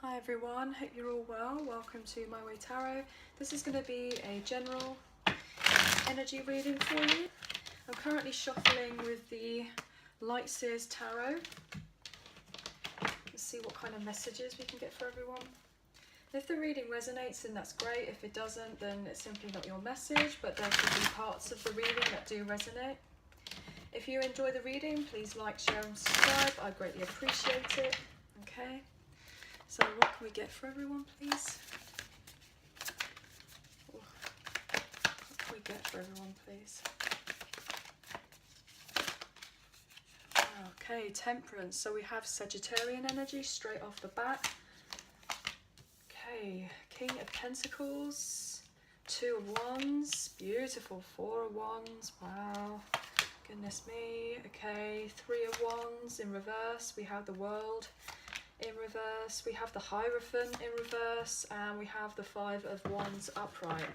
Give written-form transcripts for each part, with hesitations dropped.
Hi everyone, hope you're all well. Welcome to My Way Tarot. This is going to be a general energy reading for you. I'm currently shuffling with the Seer Tarot. Let's see what kind of messages we can get for everyone. If the reading resonates, then that's great. If it doesn't, then it's simply not your message, but there could be parts of the reading that do resonate. If you enjoy the reading, please like, share and subscribe. I greatly appreciate it. Okay. So what can we get for everyone, please? What can we get for everyone, please? Okay, Temperance. So we have Sagittarian energy straight off the bat. Okay, King of Pentacles, Two of Wands, beautiful, Four of Wands, wow, goodness me. Okay, Three of Wands in reverse, we have the World in reverse, we have the Hierophant in reverse, and we have the Five of Wands upright.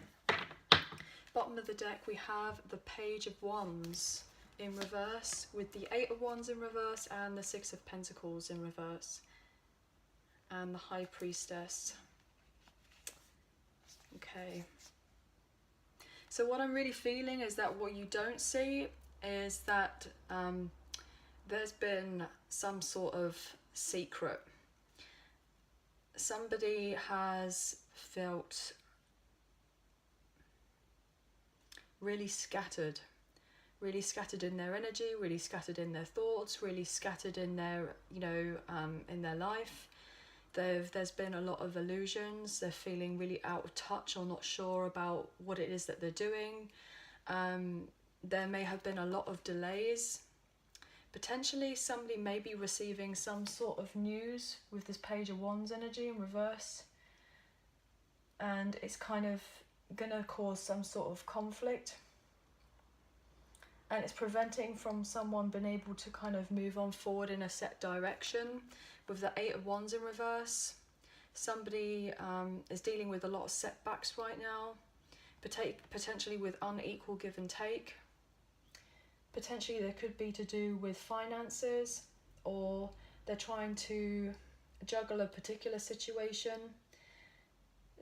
Bottom of the deck we have the Page of Wands in reverse with the Eight of Wands in reverse and the Six of Pentacles in reverse and the High Priestess. Okay, so what I'm really feeling is that what you don't see is that there's been some sort of secret. Somebody has felt really scattered in their energy, really scattered in their thoughts, really scattered in their, in their life. There's been a lot of illusions. They're feeling really out of touch or not sure about what it is that they're doing. There may have been a lot of delays. Potentially somebody may be receiving some sort of news with this Page of Wands energy in reverse, and it's kind of gonna cause some sort of conflict, and it's preventing from someone being able to kind of move on forward in a set direction. With the Eight of Wands in reverse, somebody is dealing with a lot of setbacks right now, potentially with unequal give and take. Potentially there could be to do with finances, or they're trying to juggle a particular situation.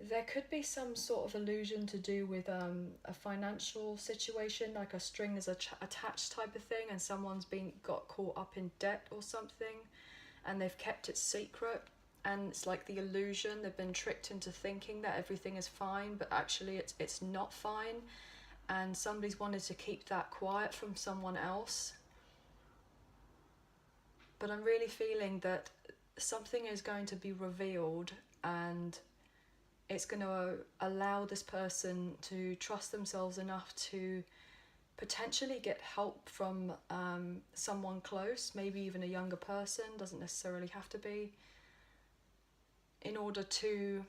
There could be some sort of illusion to do with a financial situation, like a strings attached type of thing, and someone's got caught up in debt or something, and they've kept it secret, and it's like the illusion. They've been tricked into thinking that everything is fine, but actually it's not fine. And somebody's wanted to keep that quiet from someone else. But I'm really feeling that something is going to be revealed, and it's going to allow this person to trust themselves enough to potentially get help from someone close, maybe even a younger person, doesn't necessarily have to be, in order to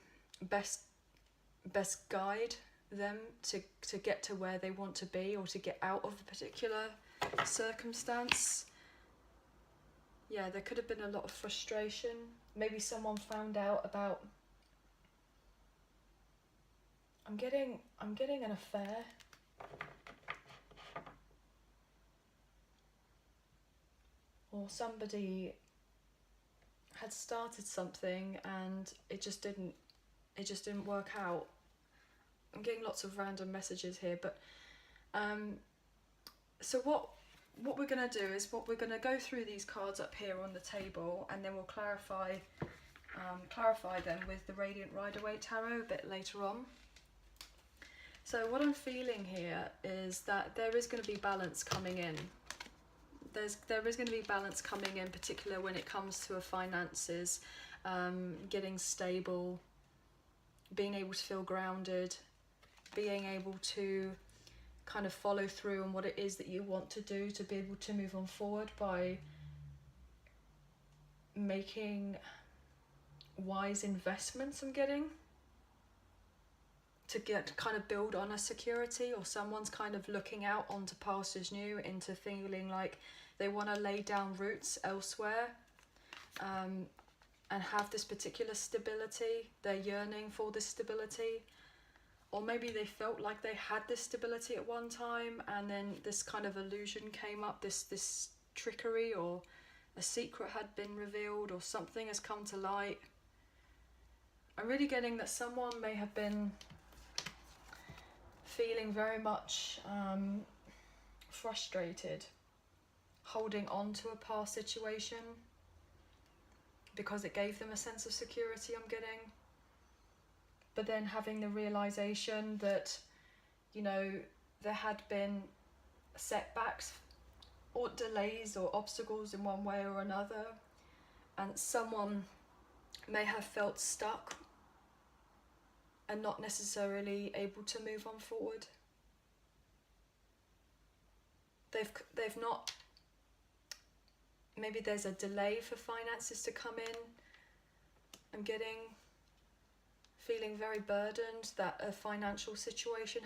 best guide them to get to where they want to be, or to get out of a particular circumstance. Yeah, there could have been a lot of frustration. Maybe someone found out about, I'm getting an affair. Or somebody had started something and it just didn't work out. I'm getting lots of random messages here, but so what we're going to do is we're going to go through these cards up here on the table, and then we'll clarify them with the Radiant Rider-Waite Tarot a bit later on. So what I'm feeling here is that there is going to be balance coming in. There is going to be balance coming in, particular when it comes to finances, getting stable, being able to feel grounded, being able to kind of follow through on what it is that you want to do, to be able to move on forward by making wise investments. I'm getting to kind of build on a security, or someone's kind of looking out onto pastures new, into feeling like they want to lay down roots elsewhere, and have this particular stability. They're yearning for this stability. Or maybe they felt like they had this stability at one time, and then this kind of illusion came up, this trickery, or a secret had been revealed, or something has come to light. I'm really getting that someone may have been feeling very much frustrated, holding on to a past situation because it gave them a sense of security, I'm getting. But then having the realization that, you know, there had been setbacks or delays or obstacles in one way or another, and someone may have felt stuck and not necessarily able to move on forward. They've not, maybe there's a delay for finances to come in. I'm getting, feeling very burdened that a financial situation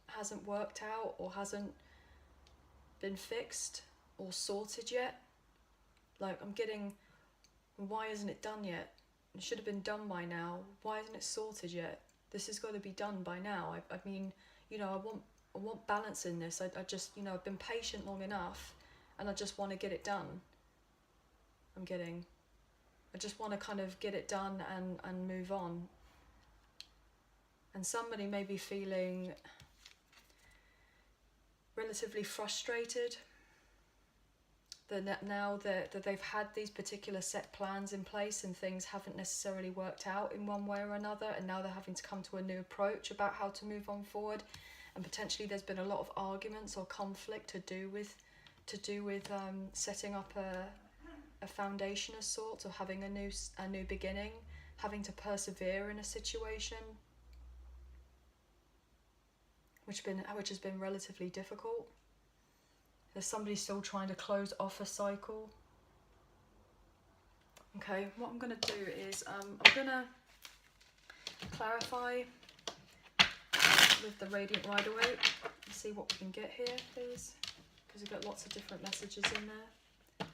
hasn't worked out or hasn't been fixed or sorted yet. Like, I'm getting, why isn't it done yet? It should have been done by now. Why isn't it sorted yet? This has got to be done by now. I mean, you know, I want balance in this. I just, you know, I've been patient long enough and I just want to get it done. I'm getting, I just want to kind of get it done and move on. And somebody may be feeling relatively frustrated that now that they've had these particular set plans in place and things haven't necessarily worked out in one way or another, and now they're having to come to a new approach about how to move on forward, and potentially there's been a lot of arguments or conflict to do with setting up a foundation of sorts, or having a new beginning, having to persevere in a situation which has been relatively difficult. There's somebody still trying to close off a cycle. Okay, what I'm going to do is I'm going to clarify with the Radiant Rider-Waite and see what we can get here, please, because we've got lots of different messages in there.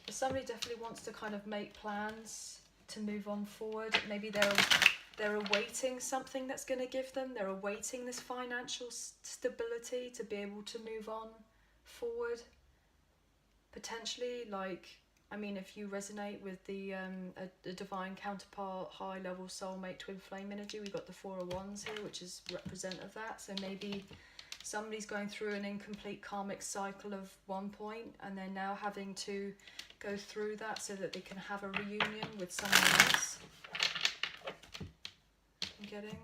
But somebody definitely wants to kind of make plans to move on forward. Maybe they're awaiting something that's going to give them. They're awaiting this financial stability to be able to move on forward. Potentially, like, I mean, if you resonate with the divine counterpart, high level soulmate twin flame energy, we've got the Four of Wands here, which is representative of that. So maybe somebody's going through an incomplete karmic cycle of one point, and they're now having to go through that so that they can have a reunion with someone else. Getting,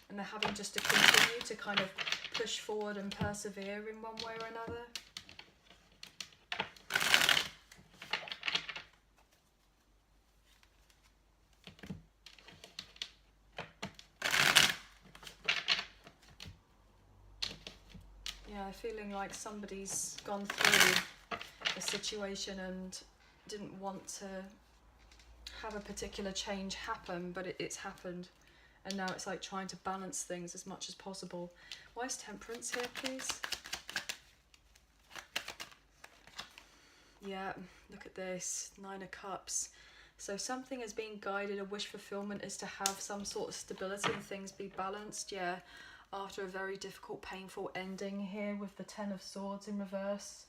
and they're having just to continue to kind of push forward and persevere in one way or another. Yeah, feeling like somebody's gone through a situation and didn't want to have a particular change happen, but it's happened. And now it's like trying to balance things as much as possible. Why is Temperance here, please? Yeah, look at this, 9 of Cups. So something is being guided, a wish fulfillment is to have some sort of stability and things be balanced. Yeah, after a very difficult, painful ending here with the 10 of Swords in reverse.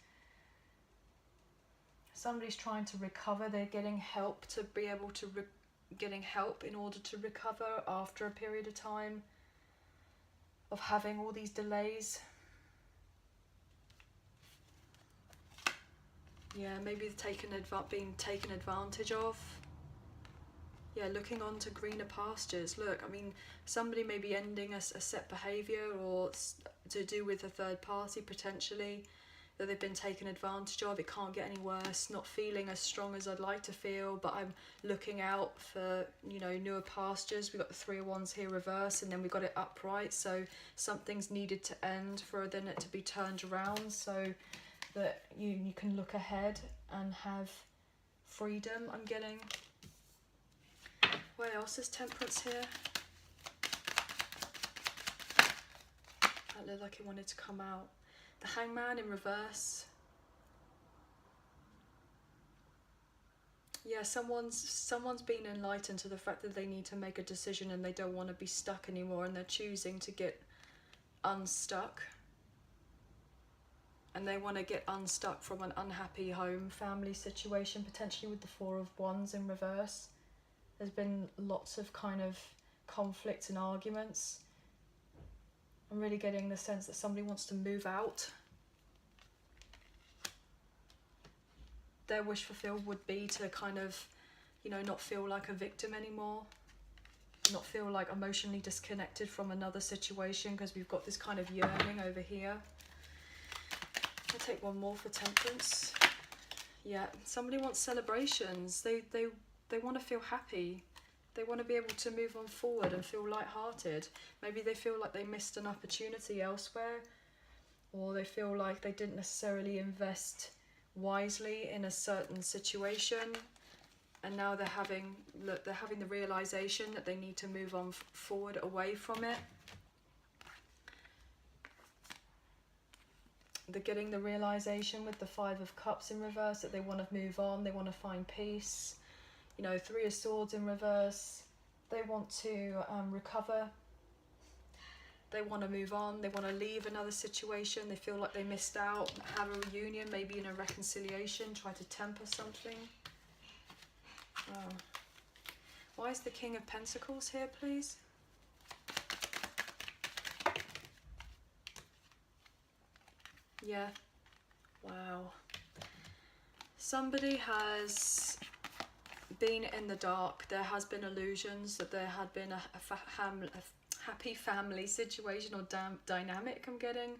Somebody's trying to recover. They're getting help to be able to getting help in order to recover after a period of time of having all these delays. Yeah, maybe being taken advantage of. Yeah, looking on to greener pastures. Look, I mean, somebody may be ending a set behaviour, or to do with a third party potentially, that they've been taken advantage of. It can't get any worse. Not feeling as strong as I'd like to feel, but I'm looking out for, you know, newer pastures. We've got the 3 of Wands here reverse, and then we've got it upright. So something's needed to end for then it to be turned around, so that you can look ahead and have freedom. I'm getting. Where else is Temperance here? That looked like it wanted to come out. The Hangman in reverse. Yeah, someone's been enlightened to the fact that they need to make a decision and they don't want to be stuck anymore, and they're choosing to get unstuck. and they want to get unstuck from an unhappy home family situation, potentially with the Four of Wands in reverse. There's been lots of kind of conflicts and arguments. I'm really getting the sense that somebody wants to move out. Their wish fulfilled would be to kind of, you know, not feel like a victim anymore. Not feel like emotionally disconnected from another situation, because we've got this kind of yearning over here. I'll take one more for Temperance. Yeah, somebody wants celebrations. They want to feel happy. They want to be able to move on forward and feel lighthearted. Maybe they feel like they missed an opportunity elsewhere, or they feel like they didn't necessarily invest wisely in a certain situation, and now they're having the realization that they need to move on forward away from it. They're getting the realization with the Five of Cups in reverse that they want to move on, they want to find peace. You know, Three of Swords in reverse, they want to recover. They want to move on, they want to leave another situation, they feel like they missed out, have a reunion, maybe in a reconciliation, try to temper something. Why is the King of Pentacles here, please? Yeah, wow. Somebody has been in the dark. There has been illusions that there had been a happy family situation or dynamic, I'm getting,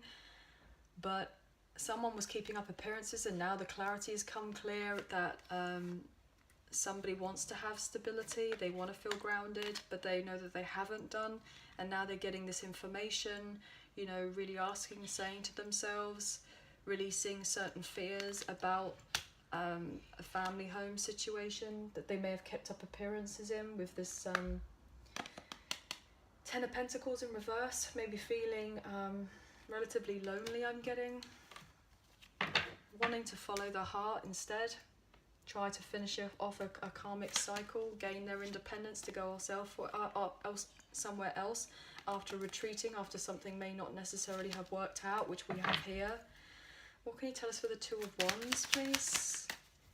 but someone was keeping up appearances, and now the clarity has come clear that somebody wants to have stability, they want to feel grounded, but they know that they haven't done, and now they're getting this information, you know, really asking, saying to themselves, releasing certain fears about a family home situation that they may have kept up appearances in with this Ten of Pentacles in reverse, maybe feeling relatively lonely, I'm getting, wanting to follow their heart instead, try to finish off a karmic cycle, gain their independence to go somewhere else after retreating, after something may not necessarily have worked out, which we have here. What can you tell us for the Two of Wands, please?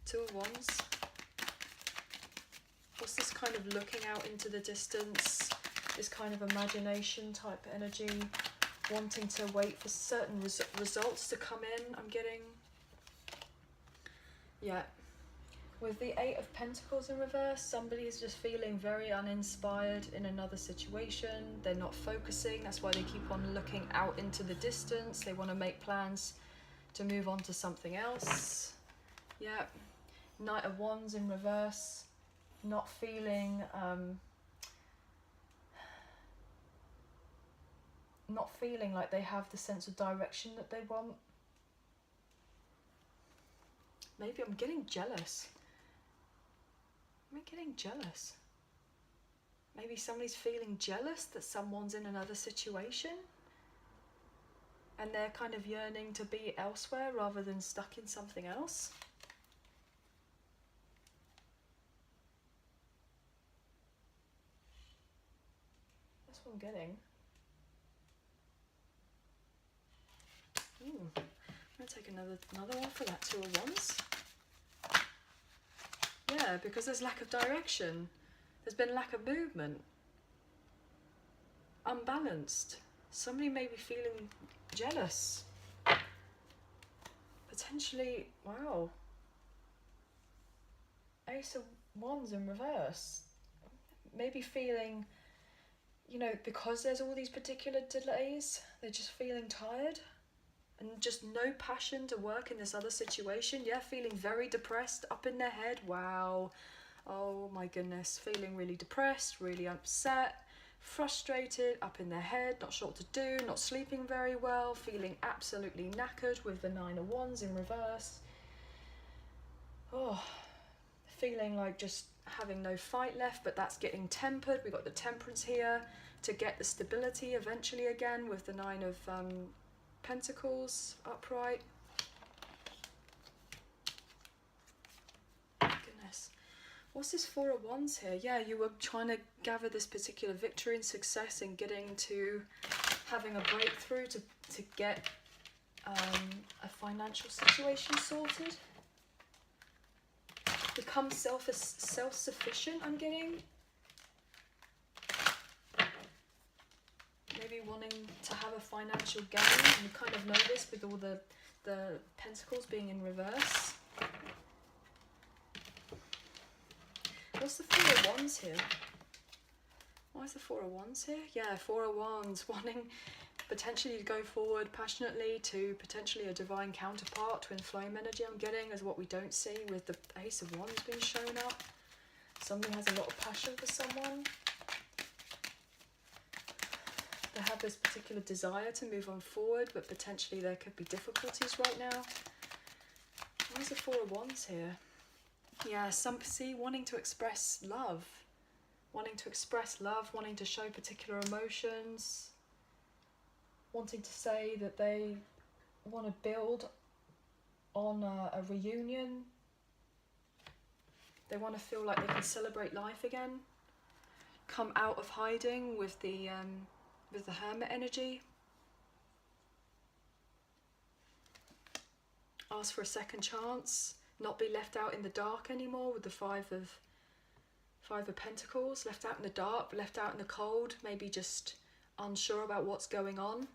Two of Wands. What's this kind of looking out into the distance, this kind of imagination type energy, wanting to wait for certain results to come in, I'm getting. Yeah. With the Eight of Pentacles in reverse, somebody is just feeling very uninspired in another situation. They're not focusing. That's why they keep on looking out into the distance. They want to make plans to move on to something else. Yeah. Knight of Wands in reverse. Not feeling like they have the sense of direction that they want. Maybe I'm getting jealous. Am I getting jealous? Maybe somebody's feeling jealous that someone's in another situation and they're kind of yearning to be elsewhere rather than stuck in something else. That's what I'm getting. I'm going to take another one for that Two of Wands. Yeah, because there's lack of direction. There's been lack of movement. Unbalanced. Somebody may be feeling jealous. Potentially, wow. Ace of Wands in reverse. Maybe feeling, you know, because there's all these particular delays, they're just feeling tired. And just no passion to work in this other situation. Yeah, feeling very depressed, up in their head. Wow. Oh my goodness. Feeling really depressed, really upset, frustrated, up in their head, not sure what to do, not sleeping very well, feeling absolutely knackered with the Nine of Wands in reverse. Oh, feeling like just having no fight left, but that's getting tempered. We've got the Temperance here to get the stability eventually again with the Nine of Pentacles upright. Goodness. What's this Four of Wands here? Yeah, you were trying to gather this particular victory and success in getting to having a breakthrough to get a financial situation sorted. Become self-sufficient, I'm getting. Maybe wanting to have a financial gain. And you kind of know this with all the pentacles being in reverse. What's the Four of Wands here? Why is the Four of Wands here? Yeah, Four of Wands, wanting potentially to go forward passionately to potentially a divine counterpart, twin flame energy I'm getting, is what we don't see with the Ace of Wands being shown up. Somebody has a lot of passion for someone. They have this particular desire to move on forward, but potentially there could be difficulties right now. Why is the Four of Wands here? Yeah, wanting to express love. Wanting to express love, wanting to show particular emotions. Wanting to say that they want to build on a reunion. They want to feel like they can celebrate life again. Come out of hiding with the Hermit energy. Ask for a second chance. Not be left out in the dark anymore with the Five of Pentacles. Left out in the dark, left out in the cold. Maybe just unsure about what's going on.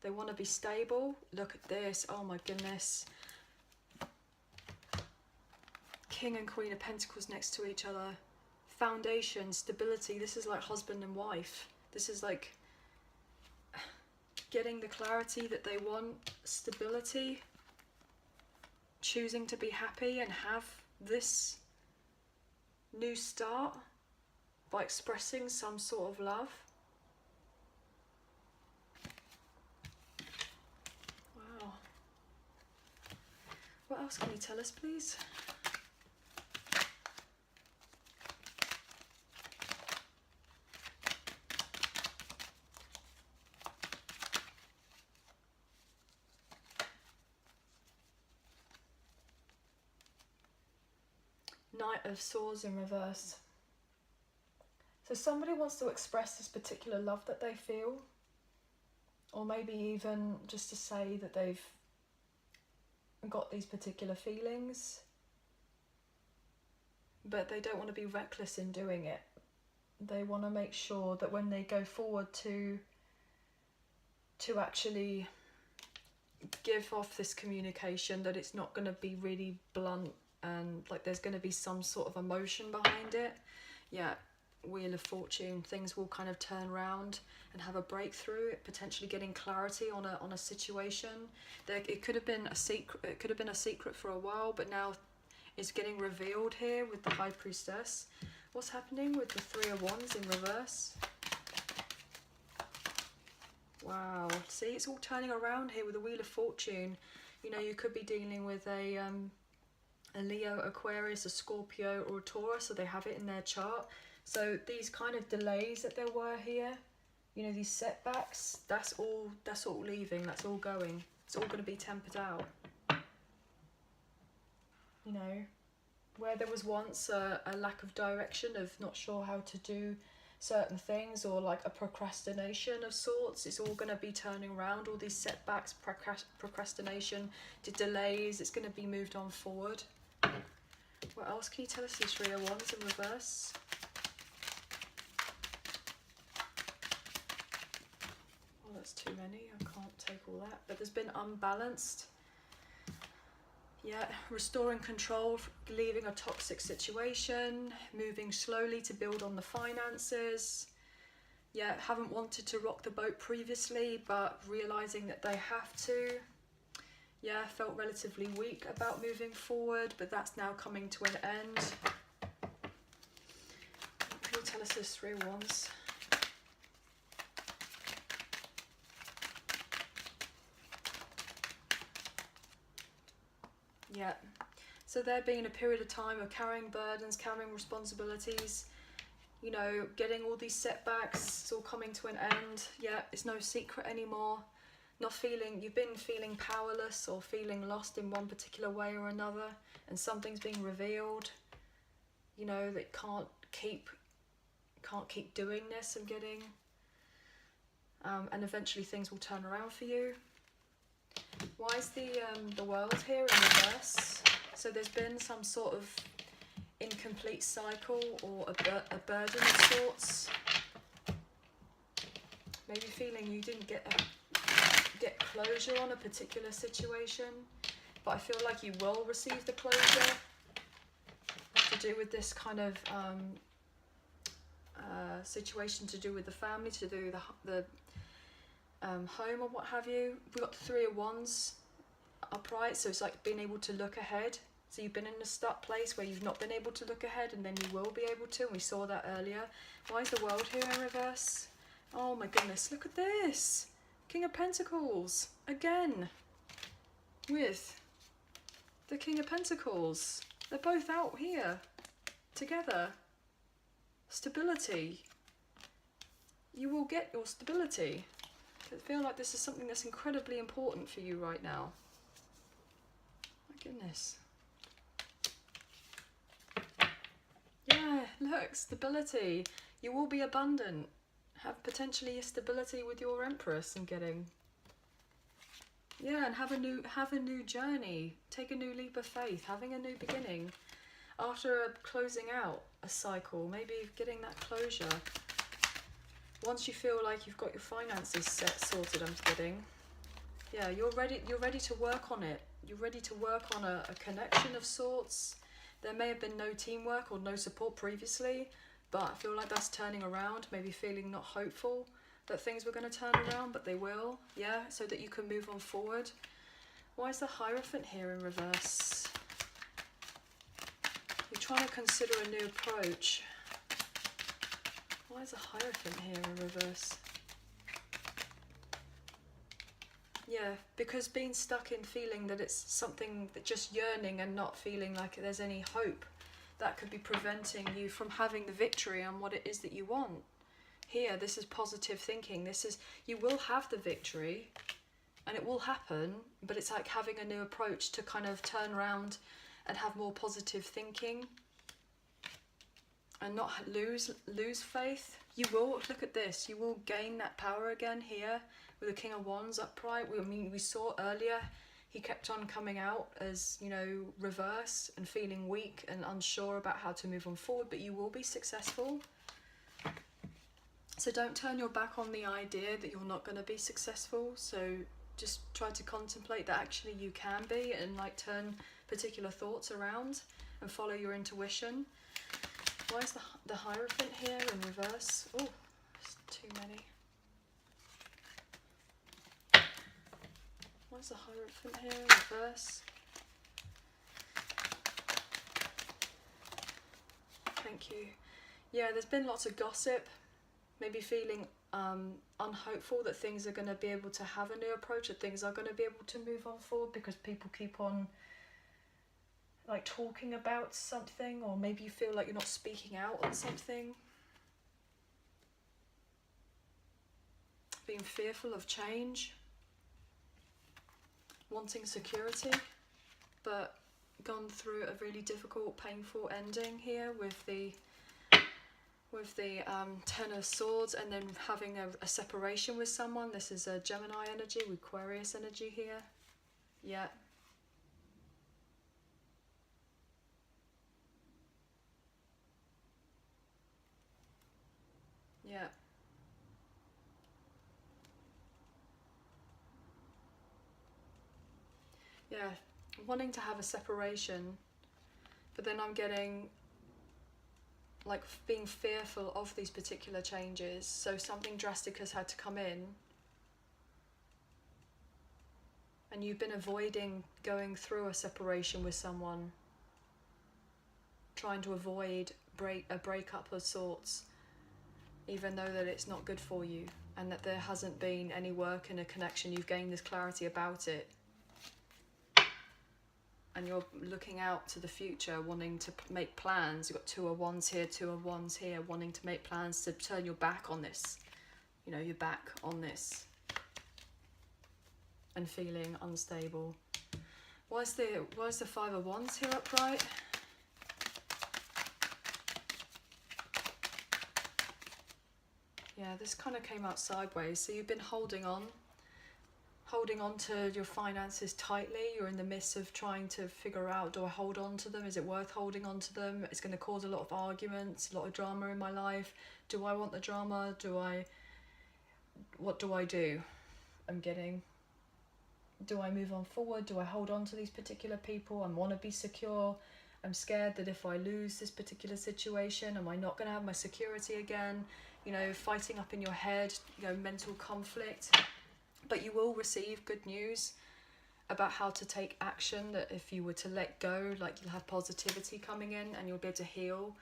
They want to be stable. Look at this. Oh my goodness. King and Queen of Pentacles next to each other. Foundation, stability. This is like husband and wife. This is like getting the clarity that they want. Stability. Choosing to be happy and have this new start by expressing some sort of love. Wow. What else can you tell us, please? Knight of Swords in reverse. So somebody wants to express this particular love that they feel, or maybe even just to say that they've got these particular feelings, but they don't want to be reckless in doing it. They want to make sure that when they go forward to actually give off this communication, that it's not going to be really blunt and like there's going to be some sort of emotion behind it. Yeah, Wheel of Fortune, things will kind of turn around and have a breakthrough, potentially getting clarity on a situation. It could have been a secret. It could have been a secret for a while, but now it's getting revealed here with the High Priestess. What's happening with the Three of Wands in reverse? Wow, see, it's all turning around here with the Wheel of Fortune. You know, you could be dealing with a Leo, Aquarius, a Scorpio or a Taurus, so they have it in their chart. So these kind of delays that there were here, you know, these setbacks, that's all leaving, that's all going. It's all going to be tempered out. You know, where there was once a lack of direction, of not sure how to do certain things, or like a procrastination of sorts, it's all going to be turning around. All these setbacks, procrastination, delays, it's going to be moved on forward. What else can you tell us? These Three of Wands in reverse. Oh, that's too many. I can't take all that. But there's been unbalanced. Yeah, restoring control, leaving a toxic situation, moving slowly to build on the finances. Yeah, haven't wanted to rock the boat previously, but realising that they have to. Yeah, felt relatively weak about moving forward, but that's now coming to an end. What can you tell us this Three of Wands? Yeah, so there being a period of time of carrying burdens, carrying responsibilities, you know, getting all these setbacks, it's all coming to an end. Yeah, it's no secret anymore. Not feeling, you've been feeling powerless or feeling lost in one particular way or another, and something's being revealed, you know, that can't keep doing this and getting, and eventually things will turn around for you. Why is the world here in reverse? So there's been some sort of incomplete cycle or a burden of sorts. Maybe feeling you didn't get closure on a particular situation, but I feel like you will receive the closure to do with this kind of situation, to do with the family, to do with the home or what have you. We've got the Three of Wands upright, so it's like being able to look ahead. So you've been in a stuck place where you've not been able to look ahead, and then you will be able to, and we saw that earlier. Why is the World here in reverse? Oh my goodness, look at this! King of Pentacles, again, with the King of Pentacles. They're both out here, together. Stability. You will get your stability. I feel like this is something that's incredibly important for you right now. My goodness. Yeah, look, stability. You will be abundant. Have potentially a stability with your Empress and getting. Yeah, and have a new journey. Take a new leap of faith, having a new beginning. After closing out a cycle, maybe getting that closure. Once you feel like you've got your finances sorted, I'm getting. Yeah, you're ready to work on it. You're ready to work on a connection of sorts. There may have been no teamwork or no support previously, but I feel like that's turning around, maybe feeling not hopeful that things were going to turn around, but they will. Yeah, so that you can move on forward. Why is the Hierophant here in reverse? You're trying to consider a new approach. Why is the Hierophant here in reverse? Yeah, because being stuck in feeling that it's something that just yearning and not feeling like there's any hope, that could be preventing you from having the victory on what it is that you want. Here, this is positive thinking. This is, you will have the victory and it will happen, but it's like having a new approach to kind of turn around and have more positive thinking and not lose faith. You will, look at this, you will gain that power again here with the King of Wands upright. I mean, we saw earlier, he kept on coming out as, you know, reverse and feeling weak and unsure about how to move on forward, but you will be successful. So don't turn your back on the idea that you're not going to be successful. So just try to contemplate that actually you can be, and like turn particular thoughts around and follow your intuition. Why is the Hierophant here in reverse? Oh, there's too many. Why is the Hierophant here in reverse? Thank you. Yeah, there's been lots of gossip. Maybe feeling unhopeful that things are going to be able to have a new approach, that things are going to be able to move on forward because people keep on like talking about something, or maybe you feel like you're not speaking out on something. Being fearful of change. Wanting security, but gone through a really difficult, painful ending here with the Ten of Swords, and then having a separation with someone. This is a Gemini energy with Aquarius energy here. Yeah. Yeah. Yeah. Wanting to have a separation, but then I'm getting like being fearful of these particular changes. So something drastic has had to come in, and you've been avoiding going through a separation with someone, trying to avoid a breakup of sorts, even though that it's not good for you and that there hasn't been any work in a connection. You've gained this clarity about it, and you're looking out to the future, wanting to make plans. You've got Two of Wands here, Two of Wands here, wanting to make plans to turn your back on this. You know, you're back on this and feeling unstable. Why is the Five of Wands here upright? Yeah, this kind of came out sideways. So you've been holding on holding on to your finances tightly. You're in the midst of trying to figure out, do I hold on to them? Is it worth holding on to them? It's going to cause a lot of arguments, a lot of drama in my life. Do I want the drama? What do I do? I'm getting, do I move on forward? Do I hold on to these particular people? I want to be secure. I'm scared that if I lose this particular situation, am I not going to have my security again? You know, fighting up in your head, you know, mental conflict. But you will receive good news about how to take action, that if you were to let go, like, you'll have positivity coming in and you'll be able to heal.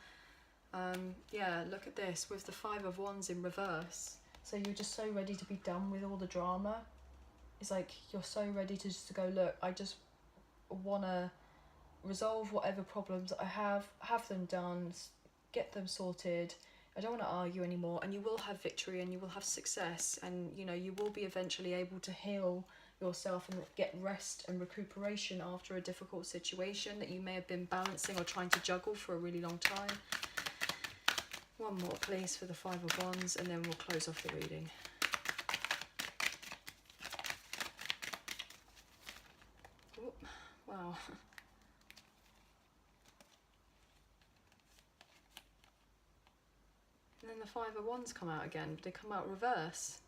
Yeah, look at this with the Five of Wands in reverse. So you're just so ready to be done with all the drama. It's like you're so ready to just go, look, I just want to resolve whatever problems I have them done, get them sorted. I don't want to argue anymore, and you will have victory and you will have success, and you know, you will be eventually able to heal yourself and get rest and recuperation after a difficult situation that you may have been balancing or trying to juggle for a really long time. One more please for the Five of Wands, and then we'll close off the reading. Ooh, wow. And then the Five of Wands come out again, but they come out reverse.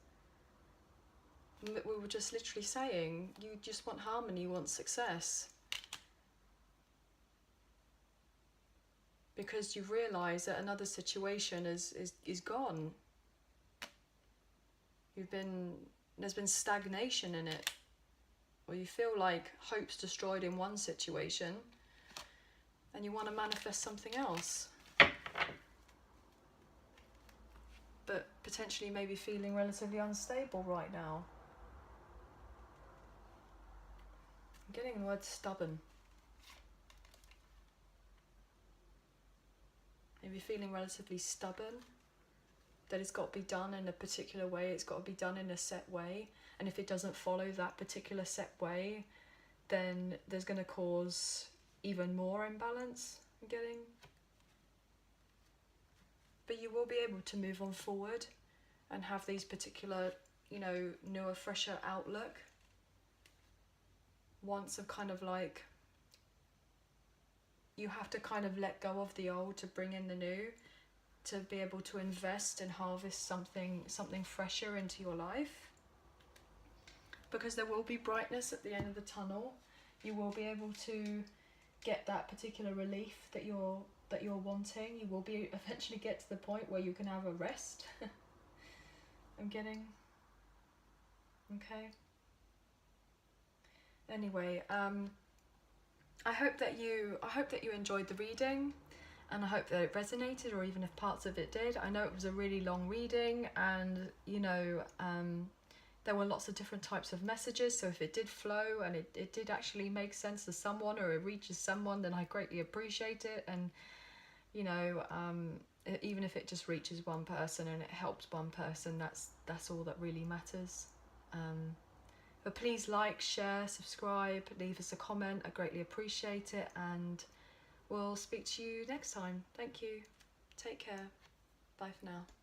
We were just literally saying, you just want harmony, you want success. Because you've realised that another situation is gone. There's been stagnation in it. Or you feel like hope's destroyed in one situation and you want to manifest something else. But potentially maybe feeling relatively unstable right now. I'm getting the word stubborn. Maybe feeling relatively stubborn, that it's got to be done in a particular way, it's got to be done in a set way, and if it doesn't follow that particular set way, then there's going to cause even more imbalance, I'm getting. But you will be able to move on forward and have these particular, you know, newer, fresher outlook once of kind of like, you have to kind of let go of the old to bring in the new, to be able to invest and harvest something fresher into your life. Because there will be brightness at the end of the tunnel. You will be able to get that particular relief that you're wanting. You will be eventually get to the point where you can have a rest. I'm getting. Okay. Anyway, I hope that you enjoyed the reading, and I hope that it resonated, or even if parts of it did. I know it was a really long reading, and you know, there were lots of different types of messages, so if it did flow and it did actually make sense to someone, or it reaches someone, then I greatly appreciate it. And you know, even if it just reaches one person and it helps one person, that's all that really matters. But please like, share, subscribe, leave us a comment. I greatly appreciate it, and we'll speak to you next time. Thank you. Take care. Bye for now.